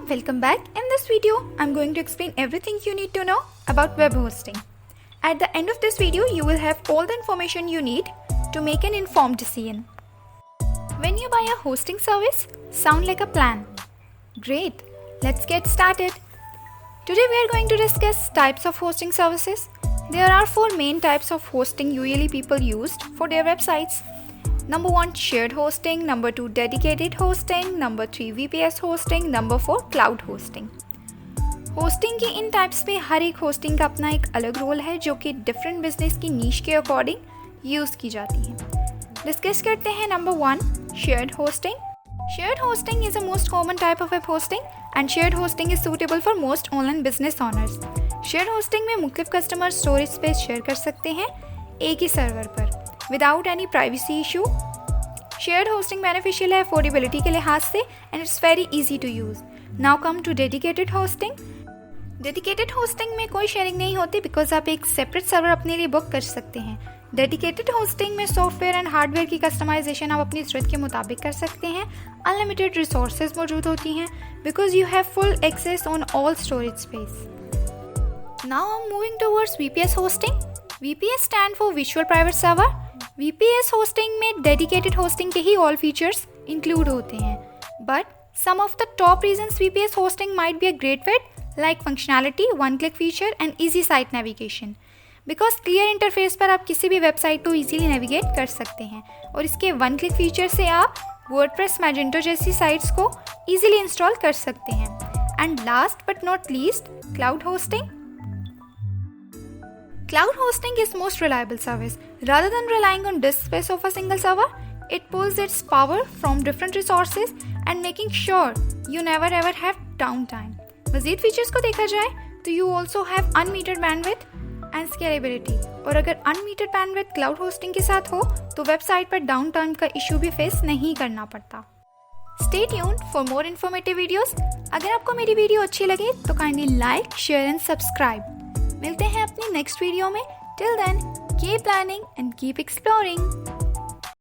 welcome back. In this video, I'm going to explain everything you need to know about web hosting. At the end of this video, you will have all the information you need to make an informed decision. When you buy a hosting service, sound like a plan. Great, let's get started. Today we are going to discuss types of hosting services. There are 4 main types of hosting usually people used for their websites. Number 1, shared hosting. Number 2, dedicated hosting. Number 3, VPS hosting. Number 4, cloud hosting. Hosting के इन types में हर एक hosting का अपना एक अलग role है जो कि डिफरेंट बिजनेस की नीश के अकॉर्डिंग यूज़ की जाती है. डिस्कस करते हैं number 1, shared hosting. Shared hosting is the most common type of web hosting and shared hosting is suitable for most online business owners. Shared hosting में मुख्तलिफ कस्टमर स्टोरेज स्पेस शेयर कर सकते हैं एक ही सर्वर पर without any privacy issue. Shared hosting beneficial है affordability के लिहाज से and it's very easy to use. Now come to dedicated hosting. Dedicated hosting में कोई शेयरिंग नहीं होती because आप एक सेपरेट सर्वर अपने लिए बुक कर सकते हैं. डेडिकेटेड होस्टिंग में सॉफ्टवेयर एंड हार्डवेयर की कस्टमाइजेशन आप अपनी ज़रूरत के मुताबिक कर सकते हैं. अनलिमिटेड रिसोर्सेज मौजूद होती हैं because you have full access on all storage space. Now I am moving towards VPS hosting. VPS stand for virtual private server. VPS hosting में डेडिकेटेड होस्टिंग के ही ऑल फीचर्स इंक्लूड होते हैं but some of the top reasons VPS hosting might be a great fit like functionality, one click feature and easy site navigation. Because clear interface पर आप किसी भी website को easily navigate कर सकते हैं और इसके वन क्लिक फीचर से आप वर्डप्रेस, मैजेंटो जैसी साइट्स को इजीली इंस्टॉल कर सकते हैं. And last but not least, cloud hosting. Cloud hosting is most reliable service. Rather than relying on disk space of a single server, it pulls its power from different resources and making sure you never ever have downtime. मज़ीद features को देखा जाए तो you also have unmetered bandwidth and scalability. और अगर unmetered bandwidth cloud hosting के साथ हो तो वेबसाइट पर डाउन टाइम का इशू भी फेस नहीं करना पड़ता. Stay tuned for more informative videos. अगर आपको मेरी वीडियो अच्छी लगे तो kindly like, share and subscribe. मिलते हैं अपनी नेक्स्ट वीडियो में. Till then keep planning and keep exploring.